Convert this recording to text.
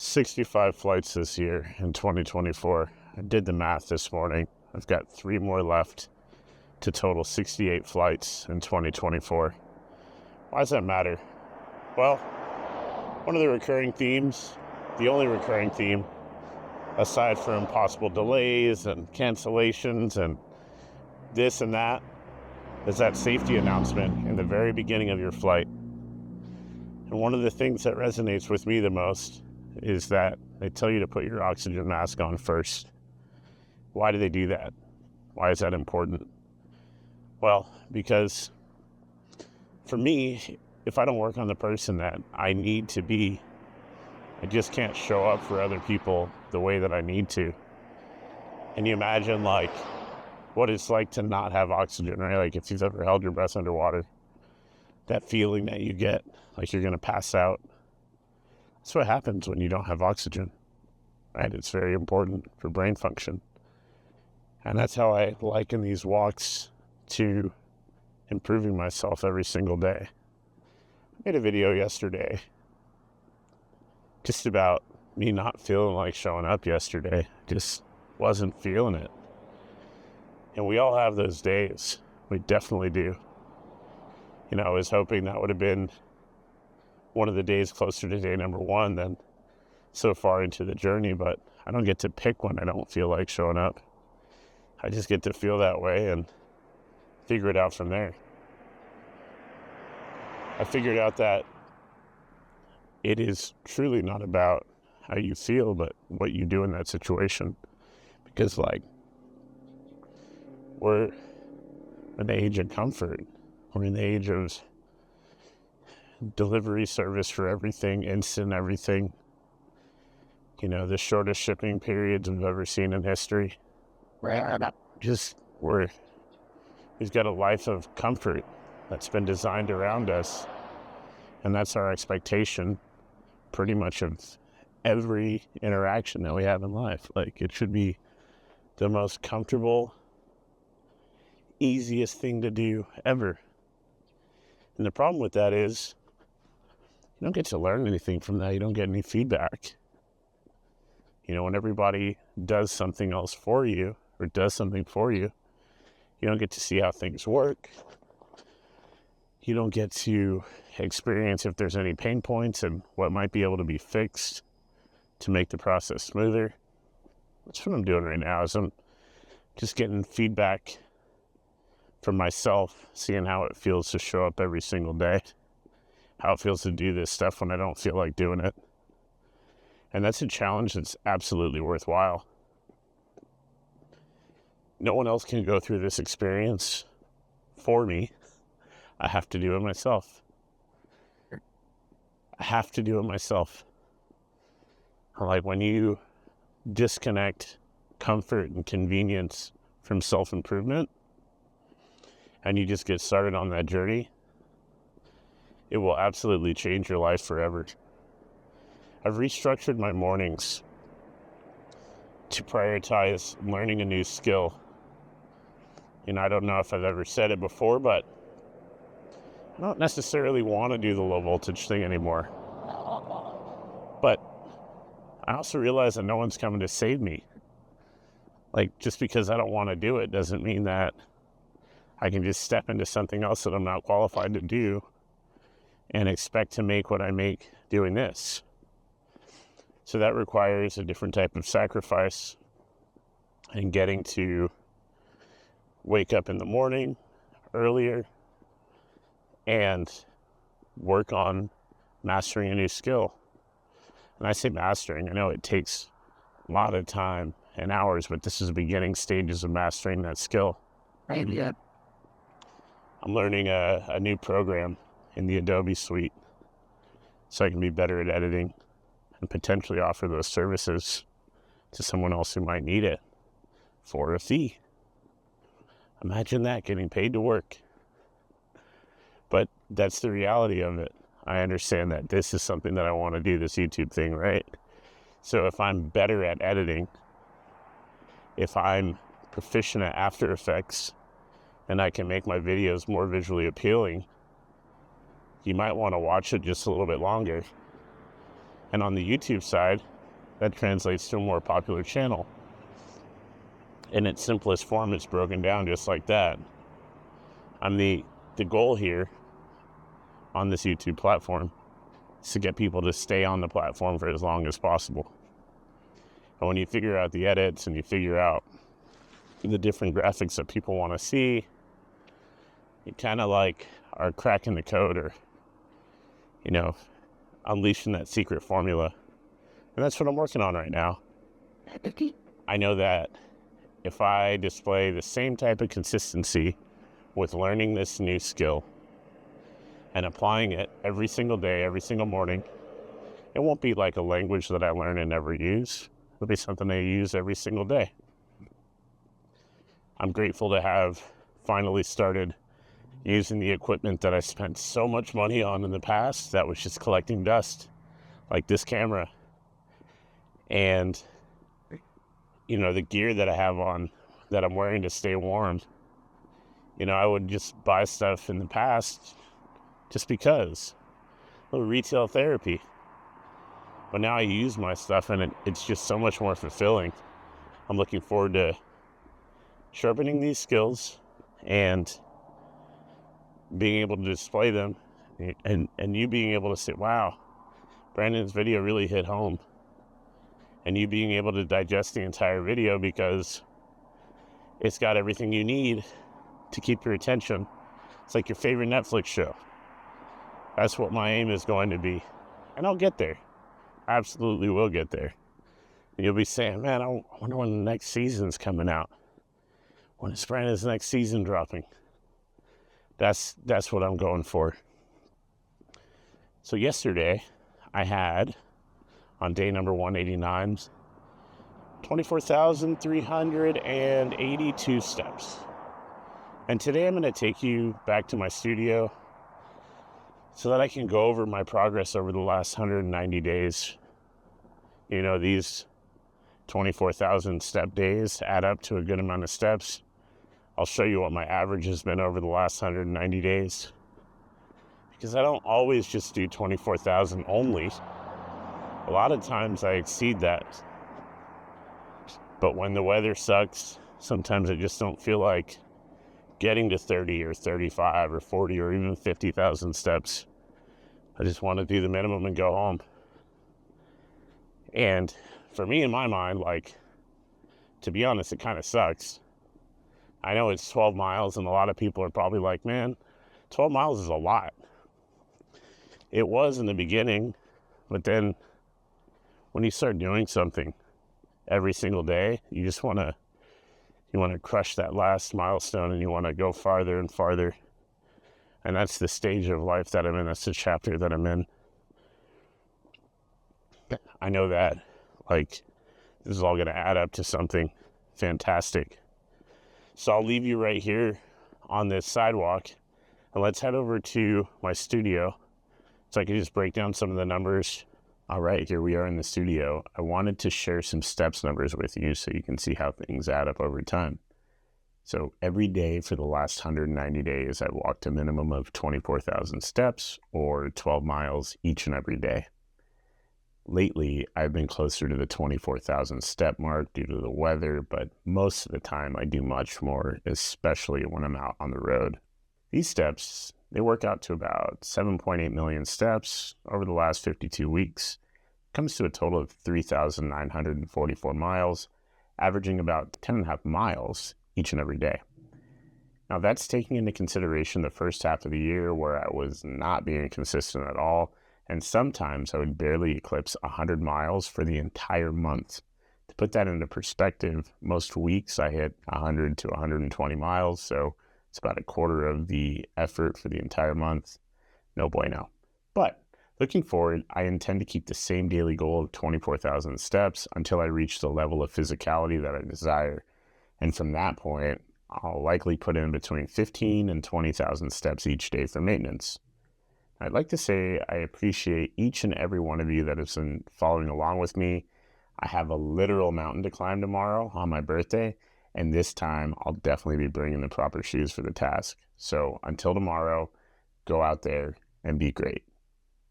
65 flights this year in 2024. I did the math this morning. I've got 3 more left to total 68 flights in 2024. Why does that matter? Well, one of the recurring themes, the only recurring theme, aside from possible delays and cancellations and this and that, is that safety announcement in the very beginning of your flight. And one of the things that resonates with me the most is that they tell you to put your oxygen mask on first. Why do they do that? Why is that important? Well, because for me, if I don't work on the person that I need to be, I just can't show up for other people the way that I need to. And you imagine like what it's like to not have oxygen, right? Like if you've ever held your breath underwater, that feeling that you get like you're going to pass out. That's what happens when you don't have oxygen, right? It's very important for brain function. And that's how I liken these walks to improving myself every single day. I made a video yesterday just about me not feeling like showing up yesterday. Just wasn't feeling it. And we all have those days. We definitely do. You know, I was hoping that would have been one of the days closer to day number 1 than so far into the journey, but I don't get to pick when I don't feel like showing up. I just get to feel that way and figure it out from there. I figured out that it is truly not about how you feel, but what you do in that situation. Because like, we're in the age of comfort. We're in the age of delivery service for everything, instant everything. You know, the shortest shipping periods we've ever seen in history. We've got a life of comfort that's been designed around us. And that's our expectation pretty much of every interaction that we have in life. Like, it should be the most comfortable, easiest thing to do ever. And the problem with that is you don't get to learn anything from that. You don't get any feedback. You know, when everybody does something else for you or does something for you, you don't get to see how things work. You don't get to experience if there's any pain points and what might be able to be fixed to make the process smoother. That's what I'm doing right now, is I'm just getting feedback from myself, seeing how it feels to show up every single day, how it feels to do this stuff when I don't feel like doing it. And that's a challenge that's absolutely worthwhile. No one else can go through this experience for me. I have to do it myself. Like when you disconnect comfort and convenience from self-improvement and you just get started on that journey, it will absolutely change your life forever. I've restructured my mornings to prioritize learning a new skill. And I don't know if I've ever said it before, but I don't necessarily want to do the low voltage thing anymore. But I also realize that no one's coming to save me. Like, just because I don't want to do it doesn't mean that I can just step into something else that I'm not qualified to do and expect to make what I make doing this. So that requires a different type of sacrifice and getting to wake up in the morning earlier and work on mastering a new skill. And I say mastering, I know it takes a lot of time and hours, but this is the beginning stages of mastering that skill. Yeah. I'm learning a new program in the Adobe suite so I can be better at editing and potentially offer those services to someone else who might need it for a fee. Imagine that, getting paid to work. But that's the reality of it. I understand that this is something that I want to do, this YouTube thing, right? So if I'm better at editing, if I'm proficient at After Effects, and I can make my videos more visually appealing, you might want to watch it just a little bit longer. And on the YouTube side, that translates to a more popular channel. In its simplest form, it's broken down just like that. The goal here on this YouTube platform is to get people to stay on the platform for as long as possible. And when you figure out the edits and you figure out the different graphics that people want to see, you kind of like are cracking the code, or, unleashing that secret formula. And that's what I'm working on right now. I know that if I display the same type of consistency with learning this new skill and applying it every single day, every single morning, it won't be like a language that I learn and never use. It'll be something I use every single day. I'm grateful to have finally started using the equipment that I spent so much money on in the past that was just collecting dust, like this camera. And, the gear that I have on that I'm wearing to stay warm. I would just buy stuff in the past just because. A little retail therapy. But now I use my stuff and it's just so much more fulfilling. I'm looking forward to sharpening these skills and being able to display them, and you being able to say, wow, Brandon's video really hit home. And you being able to digest the entire video because it's got everything you need to keep your attention. It's like your favorite Netflix show. That's what my aim is going to be. And I'll get there. I absolutely will get there. And you'll be saying, man, I wonder when the next season's coming out. When is Brandon's next season dropping? That's what I'm going for. So yesterday, I had, on day number 189, 24,382 steps. And today I'm going to take you back to my studio so that I can go over my progress over the last 190 days. These 24,000 step days add up to a good amount of steps. I'll show you what my average has been over the last 190 days. Because I don't always just do 24,000 only. A lot of times I exceed that. But when the weather sucks, sometimes I just don't feel like getting to 30 or 35 or 40 or even 50,000 steps. I just want to do the minimum and go home. And for me, in my mind, to be honest, it kind of sucks. I know it's 12 miles, and a lot of people are probably like, man, 12 miles is a lot. It was in the beginning, but then when you start doing something every single day, you want to crush that last milestone, and you want to go farther and farther. And that's the stage of life that I'm in. That's the chapter that I'm in. I know that, this is all going to add up to something fantastic. So I'll leave you right here on this sidewalk, and let's head over to my studio so I can just break down some of the numbers. All right, here we are in the studio. I wanted to share some steps numbers with you so you can see how things add up over time. So every day for the last 190 days, I walked a minimum of 24,000 steps or 12 miles each and every day. Lately, I've been closer to the 24,000 step mark due to the weather, but most of the time I do much more, especially when I'm out on the road. These steps, they work out to about 7.8 million steps over the last 52 weeks. It comes to a total of 3,944 miles, averaging about 10.5 miles each and every day. Now that's taking into consideration the first half of the year where I was not being consistent at all, and sometimes I would barely eclipse 100 miles for the entire month. To put that into perspective, most weeks I hit 100 to 120 miles, so it's about a quarter of the effort for the entire month. No bueno. But looking forward, I intend to keep the same daily goal of 24,000 steps until I reach the level of physicality that I desire. And from that point, I'll likely put in between 15 and 20,000 steps each day for maintenance. I'd like to say I appreciate each and every one of you that has been following along with me. I have a literal mountain to climb tomorrow on my birthday, and this time I'll definitely be bringing the proper shoes for the task. So until tomorrow, go out there and be great.